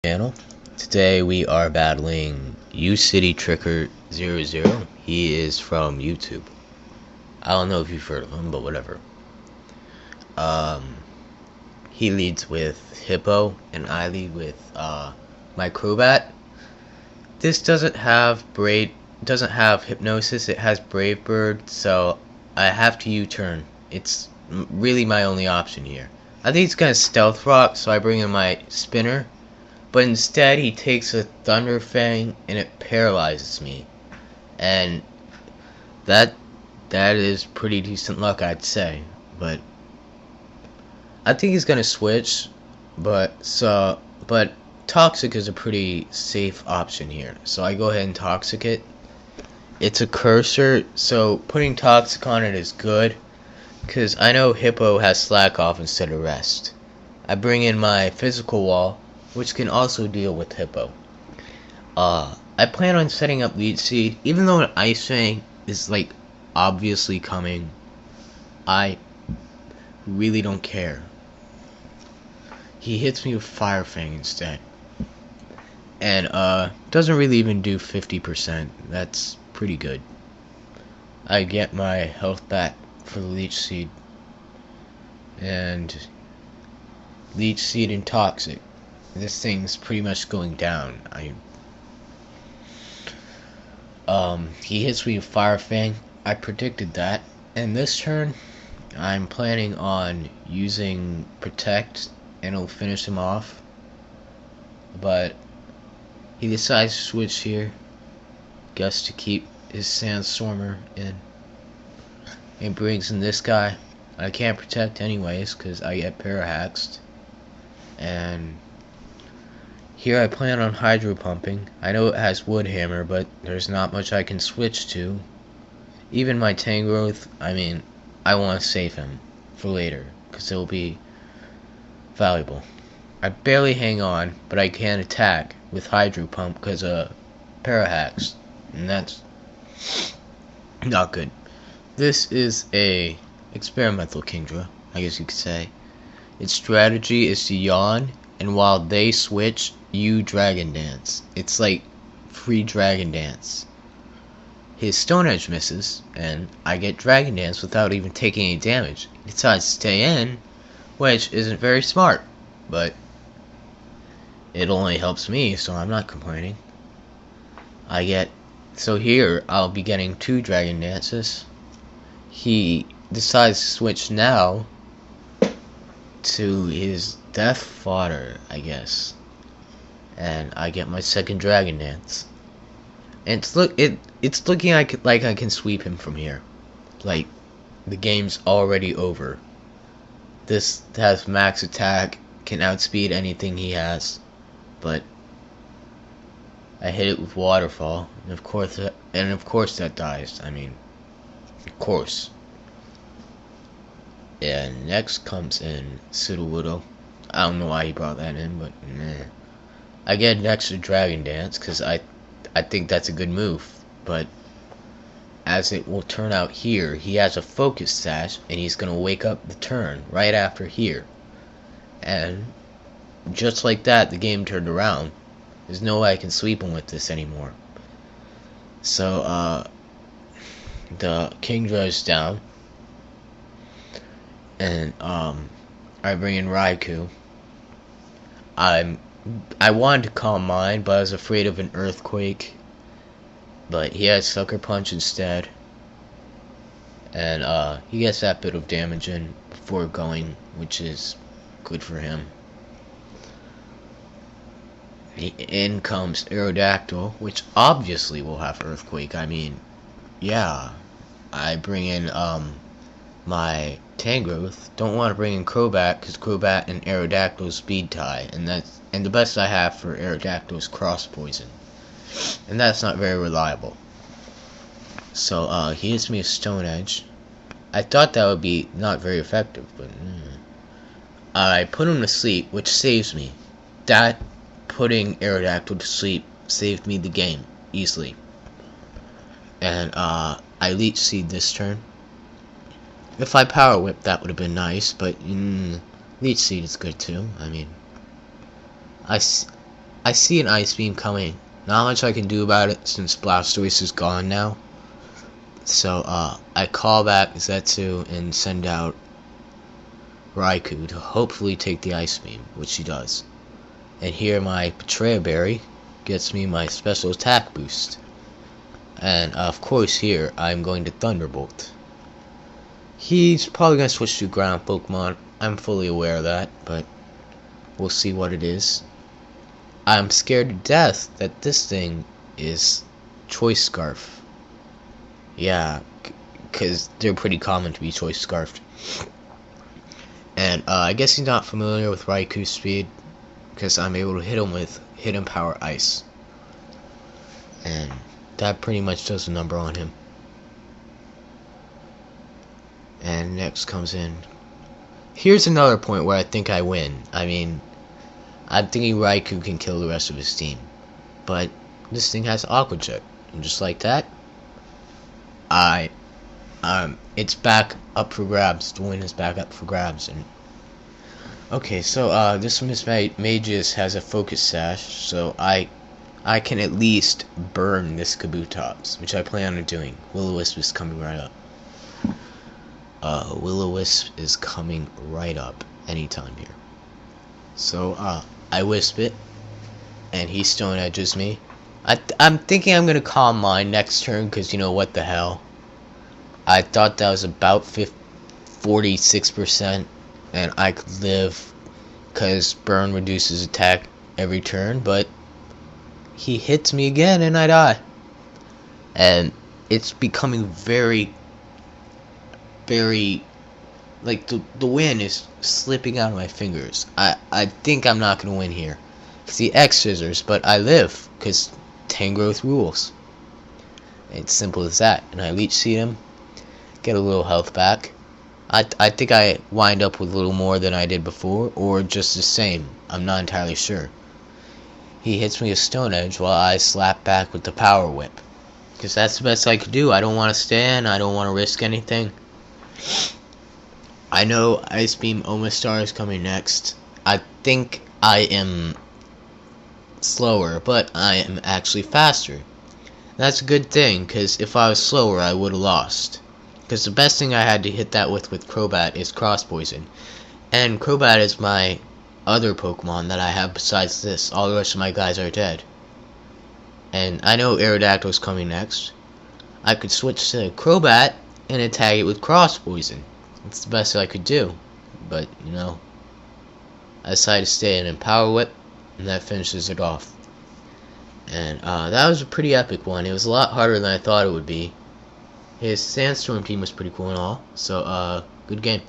Channel. Today we are battling UCityTricker00. He is from YouTube. I don't know if you've heard of him, but whatever. He leads with Hippo, and I lead with my Crobat. This doesn't have hypnosis. It has Brave Bird, so I have to U-turn. It's really my only option here. I think he's gonna Stealth Rock, so I bring in my Spinner. But instead, he takes a Thunder Fang, and it paralyzes me. And that is pretty decent luck, I'd say. But I think he's gonna switch. But Toxic is a pretty safe option here. So I go ahead and Toxic it. It's a cursor, so putting Toxic on it is good, because I know Hippo has Slack Off instead of Rest. I bring in my Physical Wall, which can also deal with Hippo. I plan on setting up Leech Seed, even though an Ice Fang is like obviously coming. I really don't care. He hits me with Fire Fang instead, and doesn't really even do 50%. That's pretty good. I get my health back for the Leech Seed, and Leech Seed and Toxic. This thing's pretty much going down. He hits me with Fire Fang. I predicted that. And this turn, I'm planning on using Protect, and it'll finish him off. But he decides to switch here. Guess to keep his Sandstormer in. And brings in this guy. I can't Protect anyways, because I get Parahaxed. And here I plan on Hydro Pumping. I know it has Wood Hammer, but there's not much I can switch to. Even my Tangrowth, I want to save him for later, because it will be valuable. I barely hang on, but I can attack with Hydro Pump because of Parahax, and that's not good. This is a experimental Kingdra, I guess you could say. Its strategy is to yawn, and while they switch, you Dragon Dance. It's like free Dragon Dance. His Stone Edge misses, and I get Dragon Dance without even taking any damage. He decides to stay in, which isn't very smart, but it only helps me, so I'm not complaining. So here, I'll be getting 2 Dragon Dances. He decides to switch now to his Death Fodder, I guess. And I get my second Dragon Dance. And it's looking like I can sweep him from here. Like, the game's already over. This has max attack, can outspeed anything he has. But I hit it with Waterfall, and of course that dies. Of course. And next comes in Sudowoodo. I don't know why he brought that in, but nah. I get an extra Dragon Dance because I think that's a good move. But as it will turn out here, he has a Focus Sash, and he's going to wake up the turn right after here. And just like that, the game turned around. There's no way I can sweep him with this anymore. So, the Kingdra is down. And, I bring in Raikou. I wanted to Calm Mind, but I was afraid of an Earthquake. But he has Sucker Punch instead. And, he gets that bit of damage in before going, which is good for him. In comes Aerodactyl, which obviously will have Earthquake. Yeah. I bring in, my Tangrowth. Don't want to bring in Crobat, because Crobat and Aerodactyl speed tie, and the best I have for Aerodactyl is Cross Poison, and that's not very reliable. So he hits me with Stone Edge. I thought that would be not very effective, but I put him to sleep, which saves me. That putting Aerodactyl to sleep saved me the game easily. And I Leech Seed this turn. If I Power Whip, that would have been nice, but Leech Seed is good too. I see an ice beam coming. Not much I can do about it since Blastoise is gone now. So I call back Zetsu and send out Raikou to hopefully take the ice beam, which he does. And here my Betrayal Berry gets me my special attack boost. And of course here I'm going to Thunderbolt. He's probably going to switch to ground Pokemon. I'm fully aware of that, but we'll see what it is. I'm scared to death that this thing is Choice Scarf. Yeah, because they're pretty common to be Choice Scarfed. And I guess he's not familiar with Raikou's speed, because I'm able to hit him with Hidden Power Ice. And that pretty much does the number on him. And next comes in. Here's another point where I think I win. I mean, I'm thinking Raikou can kill the rest of his team. But this thing has Aqua Jet. And just like that, it's back up for grabs. The win is back up for grabs. And okay, so this Miss Magus has a Focus Sash, so I can at least burn this Kabutops, which I plan on doing. Will-O-Wisp is coming right up. Will-O-Wisp is coming right up anytime here. So I Wisp it, and he Stone Edges me. I'm thinking I'm gonna Calm Mind next turn, because you know what the hell. I thought that was about 46%, and I could live, because Burn reduces attack every turn, but he hits me again and I die. And it's becoming very, like the win is slipping out of my fingers. I think I'm not gonna win here. It's the X Scissors, but I live, because Tangrowth rules. It's simple as that. And I Leech Seed him, get a little health back. I think I wind up with a little more than I did before, or just the same. I'm not entirely sure. He hits me with Stone Edge while I slap back with the Power Whip. Because that's the best I could do. I don't want to stand. I don't want to risk anything. I know Ice Beam Omastar is coming next. I think I am slower, but I am actually faster. That's a good thing, because if I was slower, I would have lost. Because the best thing I had to hit that with Crobat is Cross Poison. And Crobat is my other Pokemon that I have besides this. All the rest of my guys are dead. And I know Aerodactyl's coming next. I could switch to Crobat and attack it with Cross Poison. It's the best I could do. But, you know, I decided to stay in and Power Whip, and that finishes it off. And that was a pretty epic one. It was a lot harder than I thought it would be. His Sandstorm team was pretty cool and all. So, good game.